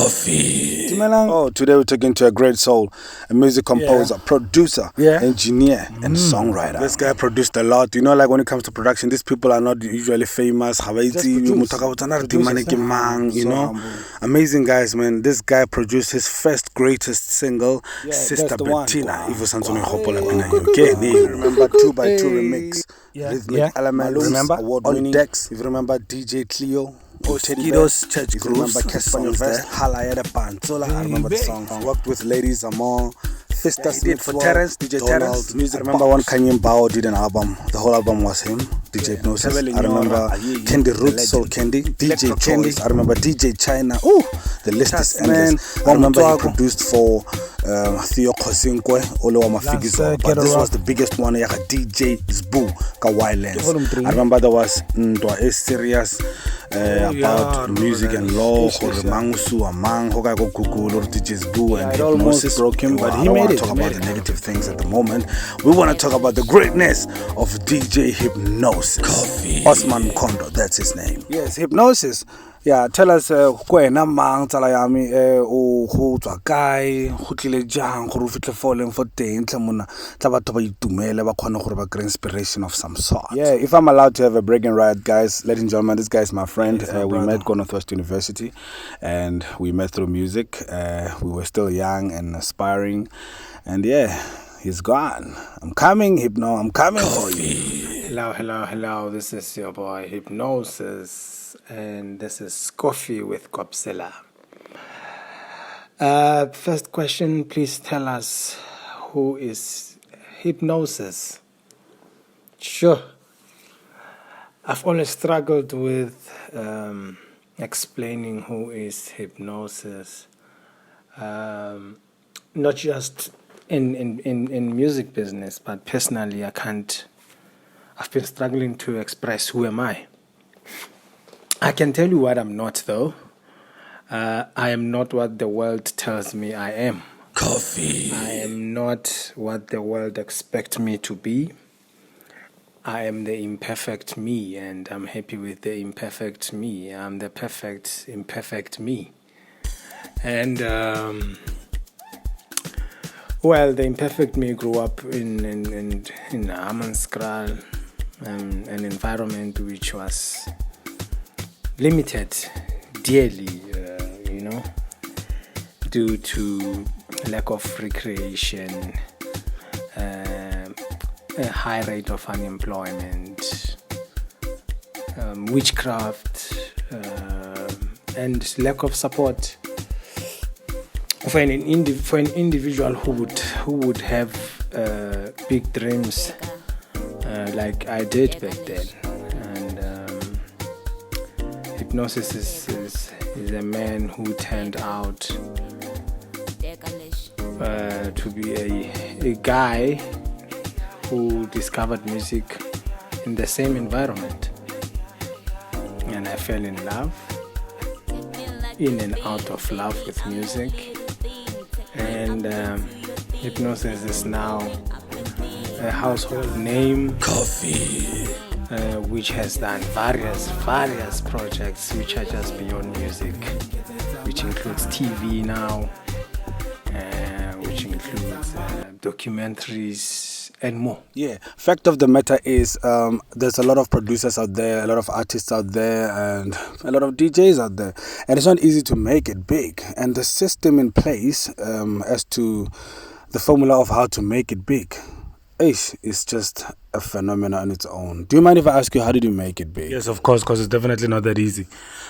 Coffee. Oh, today we're talking to a great soul, a music composer, producer, engineer, and songwriter. This guy produced a lot. You know, like when it comes to production, these people are not usually famous. You know, amazing guys, man. This guy produced his first greatest single, Sister Bettina. Remember 2x2 remix, rhythmic elements, remember award-winning decks. If you remember DJ Cleo. Mosquitoes, Church Grooves. Remember Kiss on Your Vest, Halaya Pantola. I remember the song. Worked with Ladies Amor, Fistas did for Terrence, DJ Terrence. Music. I remember when Kanye Bao did an album. The whole album was him. DJ Hypnosis. I remember Candy Roots, Soul Candy. DJ Candy. I remember DJ China. Ooh, the list is endless. I remember he produced for Theo Kosinkwe, Olo Mafigizo. But this was the biggest one. DJ Zbu, Kawailands. I remember there was Ndwa is serious. About music and law, or Mangusu, Amang, Hoka Google, or DJ's Boo, and Hypnosis broke him, but he made it. Talk about the negative things at the moment. We want to talk about the greatness of DJ Hypnosis. Coffee. Osman Kondo, that's his name. Yes, Hypnosis. Yeah, tell us kwena mang tsala yami o go tswa kae go tlile jang gore o fitle falling for teng tle mona tla batho ba itumele ba khona gore ba get inspiration of some sort. Yeah, if I'm allowed to have a break and ride, guys, ladies and gentlemen, this guy is my friend. We met at Northwest University, and we met through music. We were still young and aspiring, and yeah, he's gone. I'm coming, Hypno. I'm coming for you. Hello. This is your boy Hypnosis. And this is Coffee with Kopzela. First question, please tell us, who is Hypnosis? Sure. I've always struggled with explaining who is Hypnosis. Not just in music business, but personally, I've been struggling to express who am I. I can tell you what I'm not, though. I am not what the world tells me I am. Coffee. I am not what the world expects me to be. I am the imperfect me, and I'm happy with the imperfect me. I'm the perfect, imperfect me. And, well, the imperfect me grew up in Amanskral, an environment which was limited dearly, due to lack of recreation, a high rate of unemployment, witchcraft, and lack of support for an individual who would have big dreams like I did back then. Hypnosis is a man who turned out to be a guy who discovered music in the same environment, and I fell in love, in and out of love with music, and Hypnosis is now a household name. Coffee. Which has done various projects which are just beyond music, which includes TV now, which includes documentaries and more. Yeah, fact of the matter is there's a lot of producers out there, a lot of artists out there, and a lot of DJs out there, and it's not easy to make it big. And the system in place as to the formula of how to make it big, it's just a phenomenon on its own. Do you mind if I ask you, how did you make it big? Yes, of course, because it's definitely not that easy.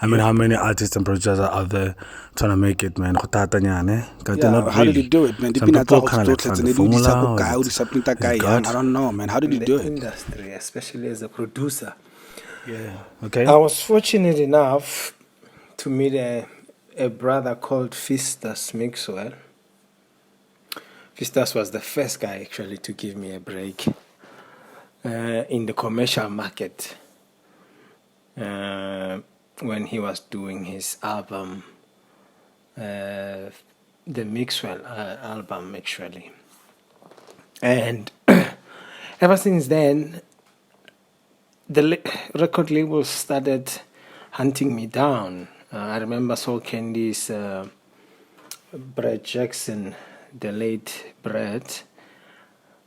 I mean, how many artists and producers are out there trying to make it, man? How did you do it, man? Some people kind of like the formula. I don't know, man. How did you do it? Industry, especially as a producer. Yeah. Okay. I was fortunate enough to meet a brother called Fistas Mixwell. Fistas was the first guy actually to give me a break in the commercial market when he was doing his album, the Mixwell album actually. And ever since then, the record label started hunting me down. I remember Soul Candy's Brett Jackson, the late Brett,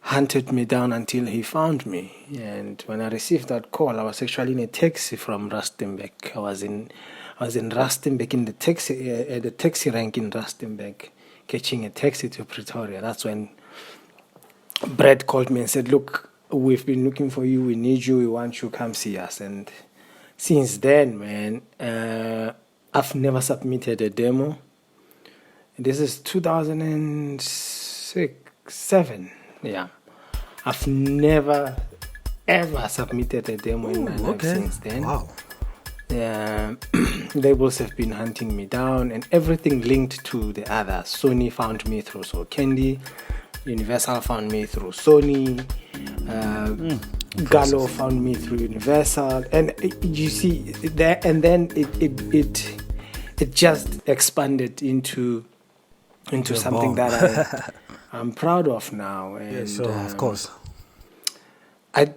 hunted me down until he found me. And when I received that call, I was actually in a taxi from Rustenburg. I was in Rustenburg in the taxi rank in Rustenburg, catching a taxi to Pretoria. That's when Brett called me and said, "Look, we've been looking for you. We need you. We want you. Come see us." And since then, man, I've never submitted a demo. This is 2006-7. Yeah, I've never ever submitted a demo in my life since then. Wow. Yeah, labels have been hunting me down, and everything linked to the others. Sony found me through So Candy, Universal found me through Sony, Gallo found me through Universal, and you see that, and then it just expanded into something that I'm proud of now. And, Yeah, sure, of course. I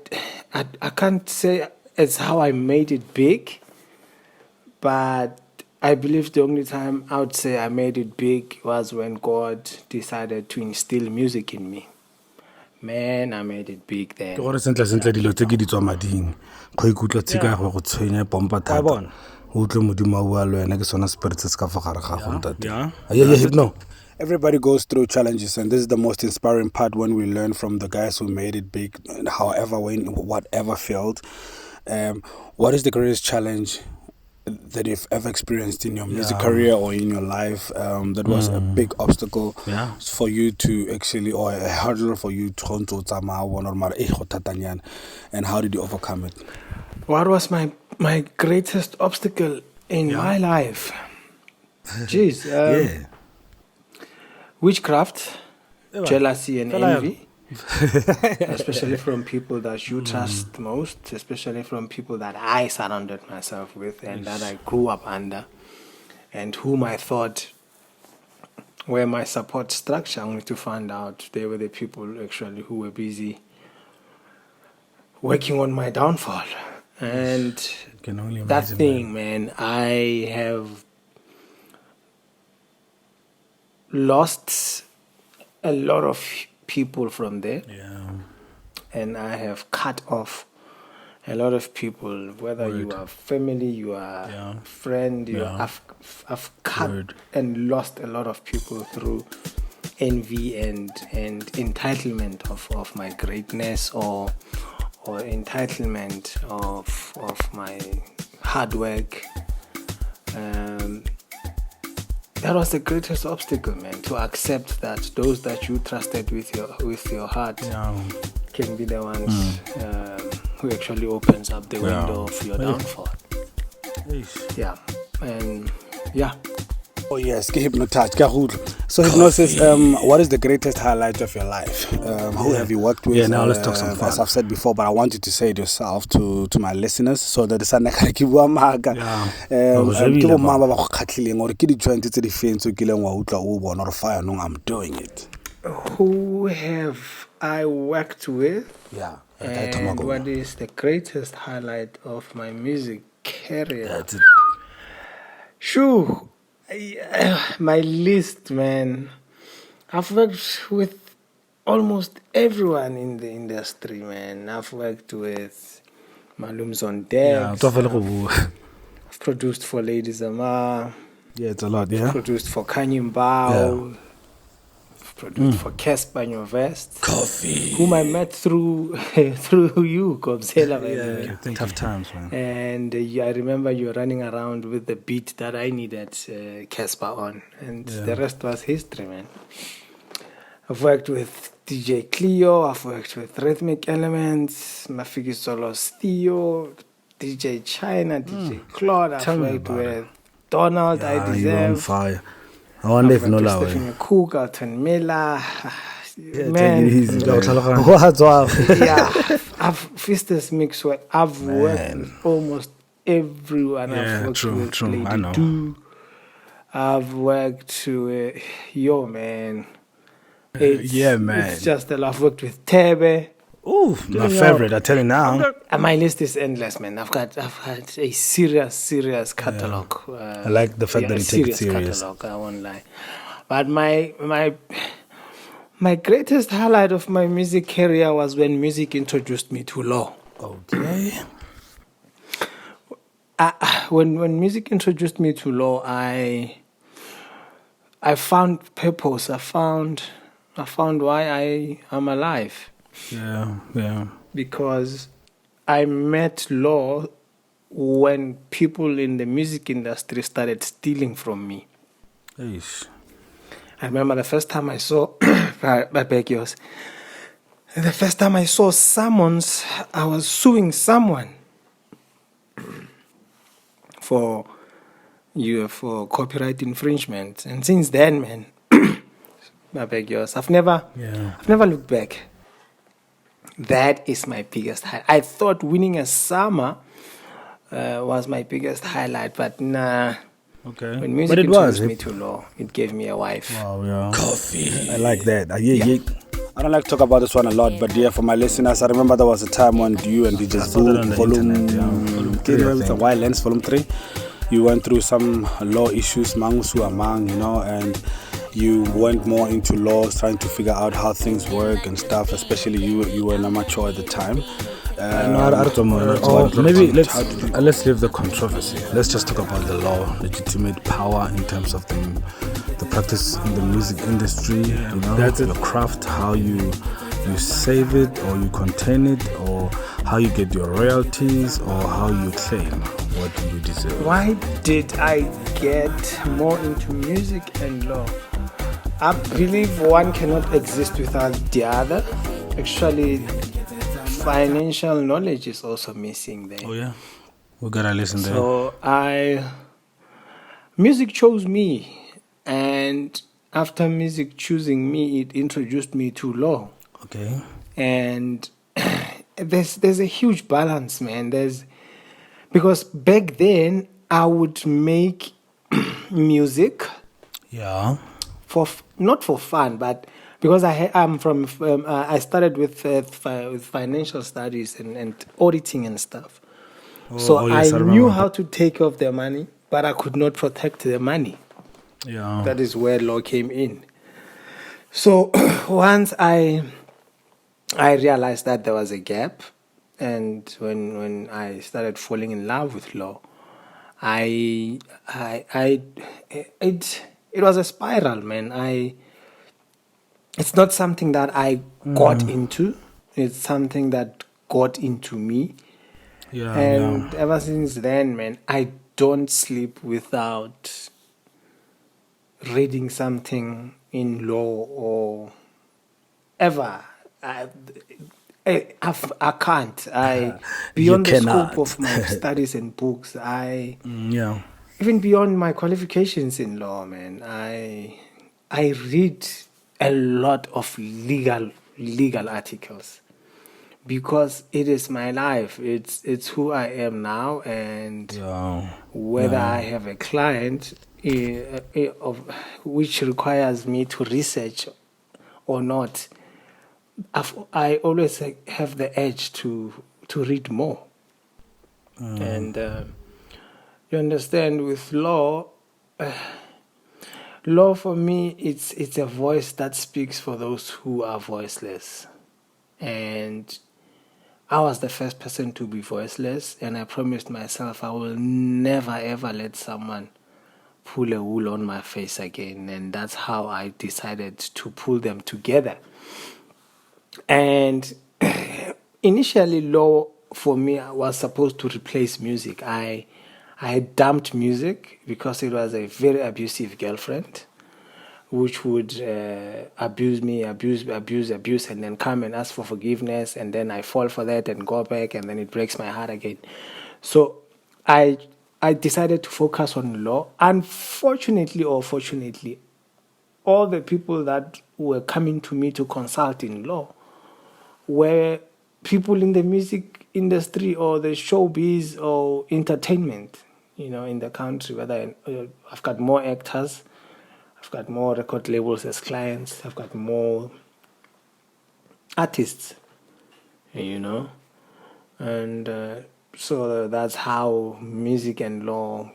can't say it's how I made it big, but I believe the only time I would say I made it big was when God decided to instill music in me. Man, I made it big then. Gore sentle dilo tse ke di tswa mading go ikutlwa tsika go tshwenya pompa thata o tle modimo wa le wena ke sona spirit se ka fa gare ga go ntate yeah hypno. Everybody goes through challenges, and this is the most inspiring part when we learn from the guys who made it big, however, in whatever field. What is the greatest challenge that you've ever experienced in your music career or in your life that was a big obstacle for you to actually, or a hurdle for you to and how did you overcome it? What was my greatest obstacle in my life? Jeez. Witchcraft, jealousy and envy, especially from people that you trust most, especially from people that I surrounded myself with and that I grew up under, and whom I thought were my support structure, only to find out they were the people actually who were busy working on my downfall. And can only imagine that thing, man, I have lost a lot of people from there, and I have cut off a lot of people, whether you are family, you are friend, I've cut and lost a lot of people through envy and entitlement of my greatness or entitlement of my hard work. That was the greatest obstacle, man, to accept that those that you trusted with your heart can be the ones who actually opens up the window of your downfall. Yeah, and Oh yes, hypnotized. So Hypnosis, what is the greatest highlight of your life? Who have you worked with? Now let's talk some fun. As I've said before, but I want you to say it yourself to my listeners so that it's not like you are maga. I'm doing it. Who have I worked with? Yeah. And what is the greatest highlight of my music career? That's it. Shoo, my list, man. I've worked with almost everyone in the industry, man. I've worked with Malum's on Deck. I've produced for Lady Zamar. Yeah, it's a lot, yeah. I've produced for Kanye Mbao. Produced for Casper Vest, Coffee, whom I met through you, Kopzela. Tough times, man. And I remember you were running around with the beat that I needed Casper on, and the rest was history, man. I've worked with DJ Cleo, I've worked with Rhythmic Elements, Mafiki Solos Theo, DJ China, DJ Claude. I've worked with Donald, I Deserve. You're on fire. I wonder if no loud. Stephen Cook, Alton Miller. Man, Fistus Mix where I've worked with almost everyone. I've worked with Lady Do. I've worked with man. Man. It's just a lot. I've worked with Tebe. Ooh, my favorite. I tell you now. My list is endless, man. I've had a serious catalog. I like the fact that you take it serious. Catalog, I won't lie. But my greatest highlight of my music career was when music introduced me to law. Okay. When music introduced me to law, I found purpose. I found why I am alive. Yeah. Because I met law when people in the music industry started stealing from me. Eish. I remember the first time I saw, I beg yours. The first time I saw summons, I was suing someone for copyright infringement, and since then, man, I beg yours. I've never looked back. That is my biggest highlight. I thought winning a summer was my biggest highlight, but nah. Okay. When music introduced me to law, it gave me a wife. Wow, yeah. Coffee. I like that. Yeah. I don't like to talk about this one a lot, but yeah, for my listeners, I remember there was a time when you and DJ Volume 3, Wild Lens Volume 3, you went through some law issues, mangusu amang, and you went more into laws, trying to figure out how things work and stuff. Especially you were amateur at the time. Maybe let's leave the controversy. Let's just talk about the law, legitimate power in terms of the practice in the music industry. That's your craft, how you save it or you contain it, or how you get your royalties, or how you claim what you deserve. Why did I get more into music and law? I believe one cannot exist without the other. Actually, financial knowledge is also missing there. Oh yeah, we gotta listen there. So music chose me, and after music choosing me, it introduced me to law. Okay. And there's a huge balance, man. Because back then I would make music. Yeah. Not for fun, but because I started with financial studies and auditing and stuff. I knew how to take off the money, but I could not protect the money. Yeah. That is where law came in. So once I realized that there was a gap, and when I started falling in love with law, it was a spiral, man. It's not something that I got into. It's something that got into me. Yeah. And ever since then, man, I don't sleep without reading something in law or ever. I can't. Beyond the scope of my studies and books, even beyond my qualifications in law, man, I read a lot of legal articles because it is my life. It's who I am now, and whether I have a client which requires me to research or not, I always have the urge to read more. And you understand, with law for me, it's a voice that speaks for those who are voiceless. And I was the first person to be voiceless, and I promised myself I will never ever let someone pull a wool on my face again. And that's how I decided to pull them together. And initially, law for me was supposed to replace music. I dumped music because it was a very abusive girlfriend, which would abuse me, abuse, and then come and ask for forgiveness, and then I fall for that and go back, and then it breaks my heart again. So I decided to focus on law. Unfortunately or fortunately, all the people that were coming to me to consult in law were people in the music industry or the showbiz or entertainment, in the country. Whether I've got more actors, I've got more record labels as clients, I've got more artists, and so that's how music and law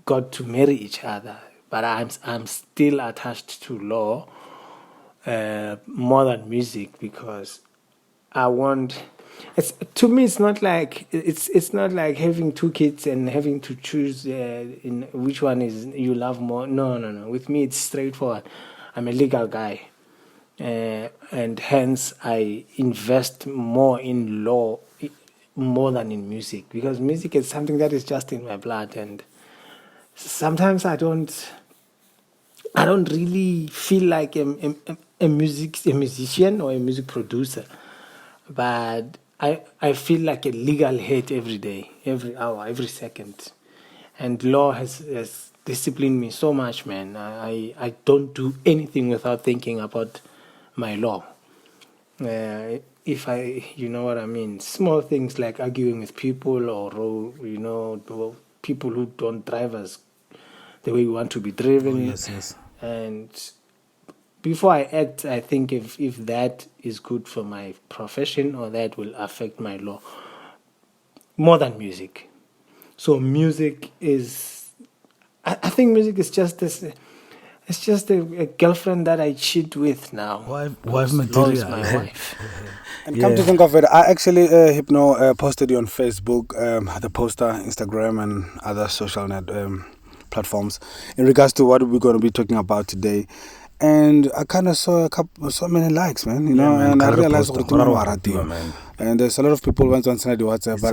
got to marry each other. but I'm still attached to law more than music, because I want. To me, it's not like having two kids and having to choose in which one is you love more. No. With me, it's straightforward. I'm a legal guy, and hence I invest more in law more than in music, because music is something that is just in my blood, and sometimes I don't really feel like a musician or a music producer, but I feel like a legal head every day, every hour, every second. And law has disciplined me so much, man. I don't do anything without thinking about my law. If you know what I mean, small things like arguing with people, or people who don't drive us the way we want to be driven. Yes. And before I act, I think if that is good for my profession, or that will affect my law more than music. So music is, I think music is just this. It's just a girlfriend that I cheat with now. Wife material. Is my wife. And come to think of it, I actually Hypno posted you on Facebook, the poster, Instagram, and other social net platforms in regards to what we're going to be talking about today. And I kind of saw so many likes, man. You know, man, and I realized man. And there's a lot of people went on the WhatsApp, but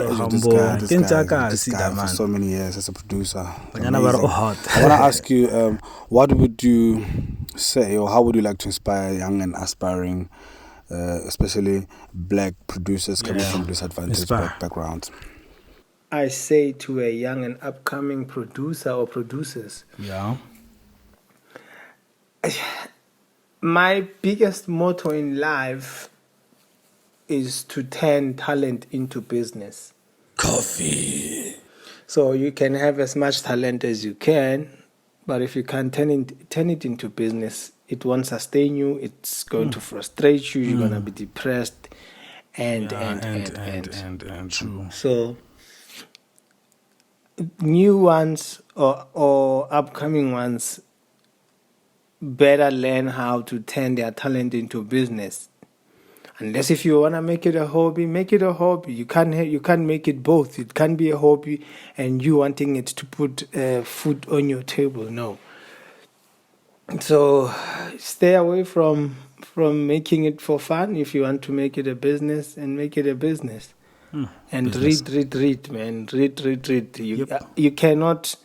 this guy for so many years as a producer. I want to ask you, what would you say, or how would you like to inspire young and aspiring, especially black producers coming from disadvantaged backgrounds? I say to a young and upcoming producer or producers, my biggest motto in life is to turn talent into business. Coffee. So you can have as much talent as you can, but if you can't turn it into business, it won't sustain you. It's going to frustrate you. You're gonna be depressed, and true. So new ones or upcoming ones better learn how to turn their talent into business. Unless if you want to make it a hobby, make it a hobby. You can't make it both. It can't be a hobby and you wanting it to put food on your table. No. So stay away from making it for fun. If you want to make it a business, and make it a business. And business. read, man. Read. You cannot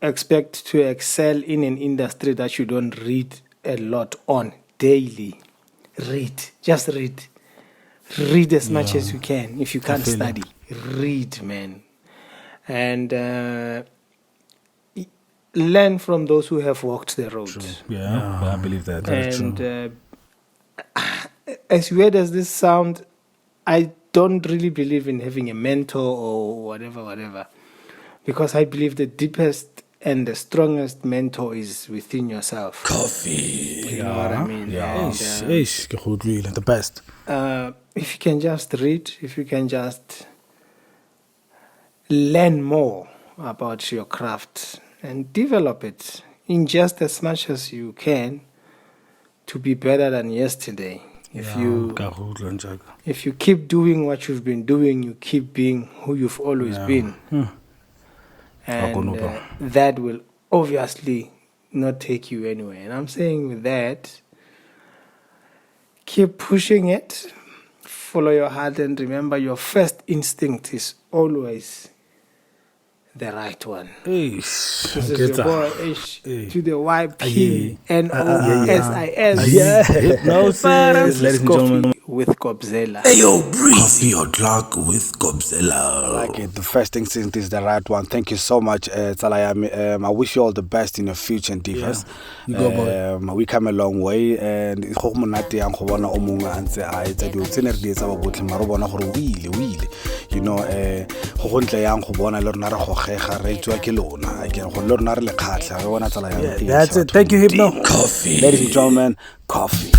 expect to excel in an industry that you don't read a lot on daily. Just read as much as you can. If you can't study, read, man. And learn from those who have walked the road. True. I believe that. That's true. As weird as this sound, I don't really believe in having a mentor or whatever, because I believe the deepest and the strongest mentor is within yourself. Coffee. You know what I mean? Yeah. The best. If you can just read, if you can just learn more about your craft and develop it in just as much as you can to be better than yesterday. If you keep doing what you've been doing, you keep being who you've always been. And that will obviously not take you anywhere. And I'm saying with that, keep pushing it, follow your heart, and remember your first instinct is always the right one. This is your boy H to the YPNOSIS. Hypnosis, ladies and gentlemen. With Kopzela. Hey, yo, breathe your clock with Kopzela. I like it. The first instinct is the right one. Thank you so much, Talayami. I wish you all the best in your future endeavors. You go, boy. We come a long way, and you know, that's it. Thank you, Hypno. Coffee. Ladies and gentlemen, coffee.